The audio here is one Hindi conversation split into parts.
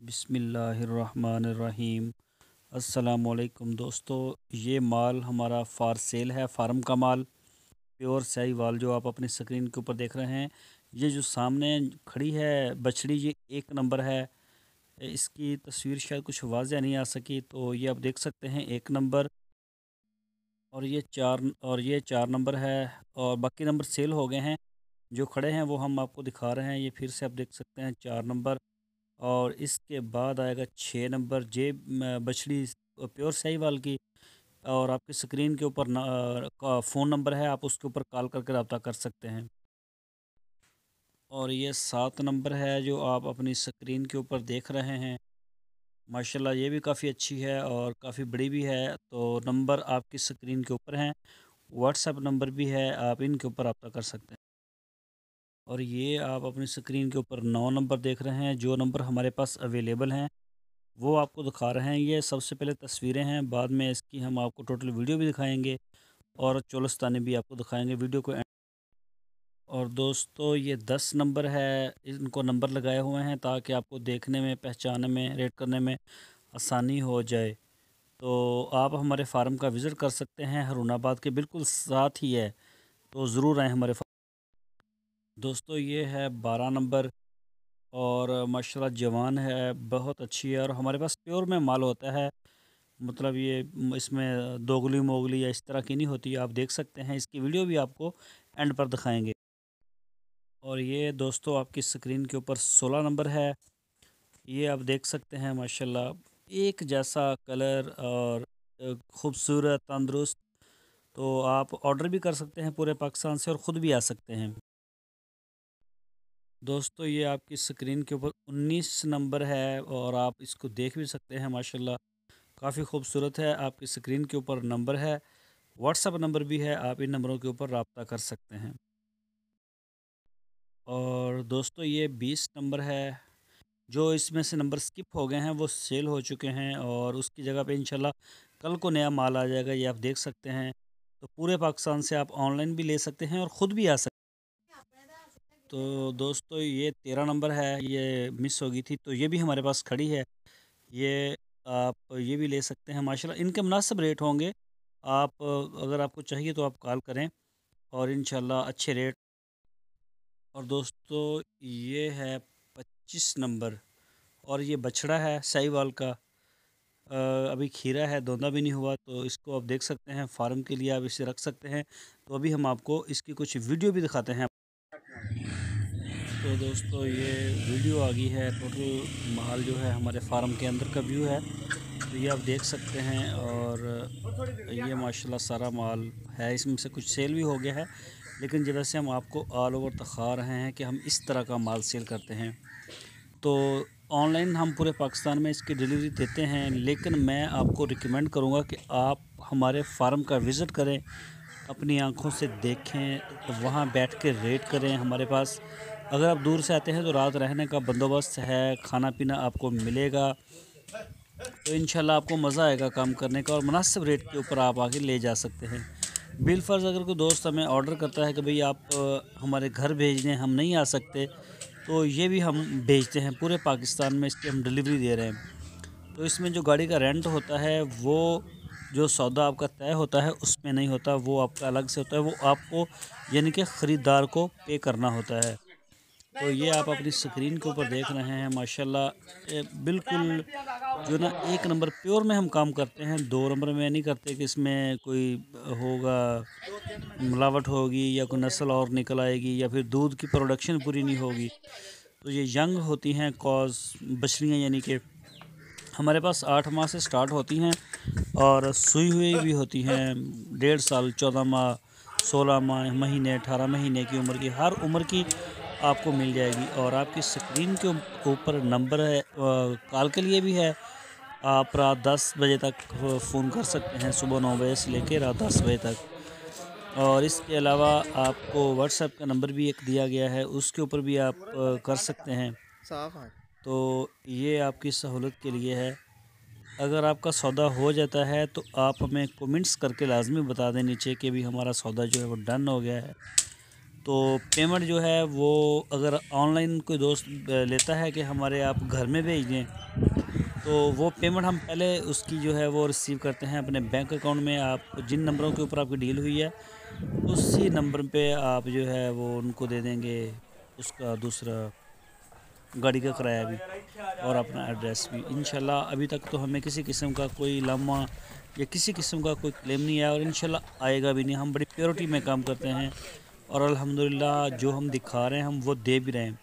बिस्मिल्लाहिर्रहमानिर्रहीम। अस्सलामुअलैकुम दोस्तों, ये माल हमारा फार सेल है, फार्म का माल प्योर साहीवाल जो आप अपनी स्क्रीन के ऊपर देख रहे हैं। ये जो सामने खड़ी है बछड़ी, ये एक नंबर है। इसकी तस्वीर शायद कुछ वाज़ह नहीं आ सकी, तो ये आप देख सकते हैं एक नंबर। और ये चार नंबर है। और बाकी नंबर सेल हो गए हैं, जो खड़े हैं वो हम आपको दिखा रहे हैं। ये फिर से आप देख सकते हैं 4 नंबर। और इसके बाद आएगा 6 नंबर, बछड़ी प्योर साहीवाल की। और आपकी स्क्रीन के ऊपर का फ़ोन नंबर है, आप उसके ऊपर कॉल करके रब्ता कर सकते हैं। और ये 7 नंबर है जो आप अपनी स्क्रीन के ऊपर देख रहे हैं। माशाल्लाह ये भी काफ़ी अच्छी है और काफ़ी बड़ी भी है। तो नंबर आपकी स्क्रीन के ऊपर हैं, व्हाट्सएप नंबर भी है, आप इनके ऊपर रब्ता कर सकते हैं। और ये आप अपनी स्क्रीन के ऊपर 9 नंबर देख रहे हैं, जो नंबर हमारे पास अवेलेबल हैं वो आपको दिखा रहे हैं। ये सबसे पहले तस्वीरें हैं, बाद में इसकी हम आपको टोटल वीडियो भी दिखाएंगे और चोलस्तानी भी आपको दिखाएंगे वीडियो को और दोस्तों ये 10 नंबर है, इनको नंबर लगाए हुए हैं ताकि आपको देखने में, पहचानने में, रेट करने में आसानी हो जाए। तो आप हमारे फार्म का विज़िट कर सकते हैं, हरूनाबाद के बिल्कुल साथ ही है, तो ज़रूर आएँ हमारे फार्म। दोस्तों ये है 12 नंबर और माशाल्लाह जवान है, बहुत अच्छी है। और हमारे पास प्योर में माल होता है, मतलब ये इसमें दोगली मोगली या इस तरह की नहीं होती। आप देख सकते हैं, इसकी वीडियो भी आपको एंड पर दिखाएंगे। और ये दोस्तों आपकी स्क्रीन के ऊपर 16 नंबर है, ये आप देख सकते हैं। माशाल्लाह एक जैसा कलर और खूबसूरत, तंदुरुस्त। तो आप ऑर्डर भी कर सकते हैं पूरे पाकिस्तान से और ख़ुद भी आ सकते हैं। दोस्तों ये आपकी स्क्रीन के ऊपर 19 नंबर है और आप इसको देख भी सकते हैं। माशाल्लाह काफ़ी खूबसूरत है, आपकी स्क्रीन के ऊपर नंबर है, व्हाट्सएप नंबर भी है, आप इन नंबरों के ऊपर रब्ता कर सकते हैं। और दोस्तों ये 20 नंबर है, जो इसमें से नंबर स्किप हो गए हैं वो सेल हो चुके हैं और उसकी जगह पे इंशाल्लाह कल को नया माल आ जाएगा, ये आप देख सकते हैं। तो पूरे पाकिस्तान से आप ऑनलाइन भी ले सकते हैं और ख़ुद भी आ सकते हैं। तो दोस्तों ये 13 नंबर है, ये मिस हो गई थी, तो ये भी हमारे पास खड़ी है। ये आप ये भी ले सकते हैं। माशाल्लाह इनके मुनासिब रेट होंगे। आप अगर आपको चाहिए तो आप कॉल करें और इंशाल्लाह अच्छे रेट। और दोस्तों ये है 25 नंबर और ये बछड़ा है साहीवाल का। अभी खीरा है, दोंदा भी नहीं हुआ, तो इसको आप देख सकते हैं, फार्म के लिए आप इसे रख सकते हैं। तो अभी हम आपको इसकी कुछ वीडियो भी दिखाते हैं। तो दोस्तों ये वीडियो आ गई है, टोटल माल जो है हमारे फार्म के अंदर का व्यू है, तो ये आप देख सकते हैं। और ये माशाल्लाह सारा माल है, इसमें से कुछ सेल भी हो गया है, लेकिन जैसे हम आपको ऑल ओवर दिखा रहे हैं कि हम इस तरह का माल सेल करते हैं। तो ऑनलाइन हम पूरे पाकिस्तान में इसकी डिलीवरी देते हैं, लेकिन मैं आपको रिकमेंड करूँगा कि आप हमारे फार्म का विज़िट करें, अपनी आँखों से देखें, वहाँ बैठ के रेट करें हमारे पास। अगर आप दूर से आते हैं तो रात रहने का बंदोबस्त है, खाना पीना आपको मिलेगा। तो इंशाल्लाह आपको मज़ा आएगा काम करने का और मुनासिब रेट के ऊपर आप आके ले जा सकते हैं। बिलफ़र्ज़ अगर कोई दोस्त हमें ऑर्डर करता है कि भाई आप हमारे घर भेज दें, हम नहीं आ सकते, तो ये भी हम भेजते हैं। पूरे पाकिस्तान में इसकी हम डिलीवरी दे रहे हैं। तो इसमें जो गाड़ी का रेंट होता है, वो जो सौदा आपका तय होता है उसमें नहीं होता, वो आपका अलग से होता है, वो आपको यानी कि ख़रीदार को पे करना होता है। तो ये आप अपनी स्क्रीन के ऊपर देख रहे हैं। माशाल्लाह बिल्कुल जो ना एक नंबर प्योर में हम काम करते हैं, 2 नंबर में नहीं करते कि इसमें कोई होगा, मिलावट होगी या कोई नस्ल और निकल आएगी या फिर दूध की प्रोडक्शन पूरी नहीं होगी। तो ये यंग होती हैं कॉज बछड़ियाँ, यानी कि हमारे पास 8 माह से स्टार्ट होती हैं और सुई हुई भी होती हैं। 1.5 साल, 14 माह, 16 माह, महीने, 18 महीने की उम्र की, हर उम्र की आपको मिल जाएगी। और आपकी स्क्रीन के ऊपर नंबर है, कॉल के लिए भी है। आप रात 10 बजे तक फ़ोन कर सकते हैं, सुबह 9 बजे से लेकर रात 10 बजे तक। और इसके अलावा आपको व्हाट्सएप का नंबर भी एक दिया गया है, उसके ऊपर भी आप कर सकते हैं। तो ये आपकी सहूलत के लिए है। अगर आपका सौदा हो जाता है तो आप हमें कमेंट्स करके लाजमी बता दें नीचे कि भी हमारा सौदा जो है वो डन हो गया है। तो पेमेंट जो है वो, अगर ऑनलाइन कोई दोस्त लेता है कि हमारे आप घर में भेज दें, तो वो पेमेंट हम पहले उसकी जो है वो रिसीव करते हैं अपने बैंक अकाउंट में। आप जिन नंबरों के ऊपर आपकी डील हुई है उसी नंबर पे आप जो है वो उनको दे देंगे उसका दूसरा गाड़ी का किराया भी और अपना एड्रेस भी। इंशाल्लाह अभी तक तो हमें किसी किस्म का कोई लामा या किसी किस्म का कोई क्लेम नहीं आया और इंशाल्लाह आएगा भी नहीं। हम बड़ी प्योरिटी में काम करते हैं और अल्हम्दुलिल्लाह जो हम दिखा रहे हैं हम वो दे भी रहे हैं।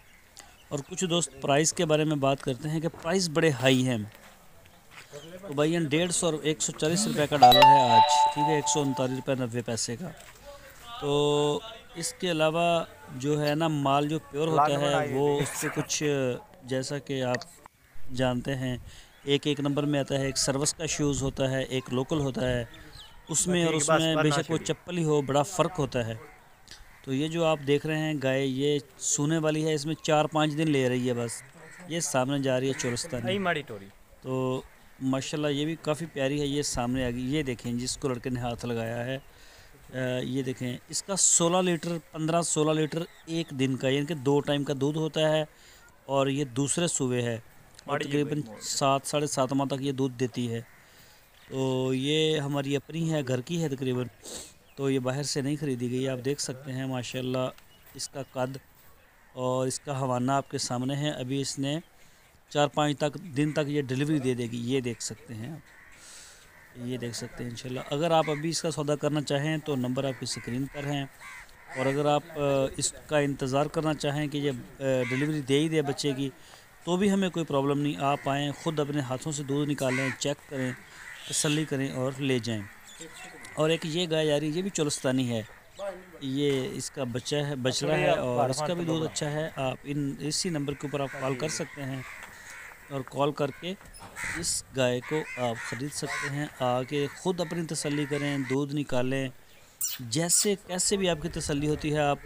और कुछ दोस्त प्राइस के बारे में बात करते हैं कि प्राइस बड़े हाई हैं। तो भाई 150 और 140 रुपये का डॉलर है आज, ठीक है, 139 रुपये 90 पैसे का। तो इसके अलावा जो है ना माल जो प्योर होता है वो उस पर कुछ जैसा कि आप जानते हैं एक एक नंबर में आता है। एक सर्विस का शूज़ होता है, एक लोकल होता है, उसमें और उसमें बेशक वो चप्पल ही हो बड़ा फ़र्क होता है। तो ये जो आप देख रहे हैं गाय ये सूने वाली है, इसमें 4-5 दिन ले रही है बस। ये सामने जा रही है चोरस्तानी। तो माशाल्लाह ये भी काफ़ी प्यारी है। ये सामने आ गई, ये देखें जिसको लड़के ने हाथ लगाया है। ये देखें इसका 16 लीटर 15-16 लीटर एक दिन का, यानी कि 2 टाइम का दूध होता है। और ये दूसरे सूबे है और तकरीबन 7-7.5 माह तक ये दूध देती है। तो ये हमारी अपनी है, घर की है तकरीबन। तो ये बाहर से नहीं ख़रीदी गई। आप देख सकते हैं माशाल्लाह इसका कद और इसका हवाना आपके सामने है। अभी इसने 4-5 दिन तक ये डिलीवरी दे देगी। ये देख सकते हैं आप, ये देख सकते हैं इंशाल्लाह। अगर आप अभी इसका सौदा करना चाहें तो नंबर आपकी स्क्रीन पर हैं। और अगर आप इसका इंतज़ार करना चाहें कि ये डिलीवरी दे ही दे बच्चे की तो भी हमें कोई प्रॉब्लम नहीं। आप आएँ ख़ुद अपने हाथों से दूध निकालें, चेक करें, तसल्ली करें और ले जाएं। और एक ये गाय आ रही है, ये भी चोलस्तानी है। ये इसका बच्चा है, बछड़ा है और इसका भी दूध अच्छा है। आप इसी नंबर के ऊपर आप कॉल कर सकते हैं और कॉल करके इस गाय को आप ख़रीद सकते हैं। आके ख़ुद अपनी तसल्ली करें, दूध निकालें, जैसे कैसे भी आपकी तसल्ली होती है आप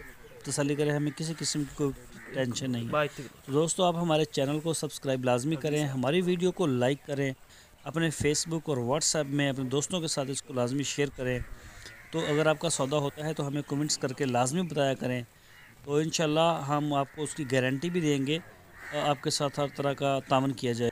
तसल्ली करें। हमें किसी किस्म की कोई टेंशन नहीं है। तो दोस्तों आप हमारे चैनल को सब्सक्राइब लाजमी करें, हमारी वीडियो को लाइक करें, अपने फेसबुक और व्हाट्सएप में अपने दोस्तों के साथ इसको लाजमी शेयर करें। तो अगर आपका सौदा होता है तो हमें कमेंट्स करके लाजमी बताया करें। तो इंशाल्लाह हम आपको उसकी गारंटी भी देंगे, आपके साथ हर तरह का तावन किया जाए।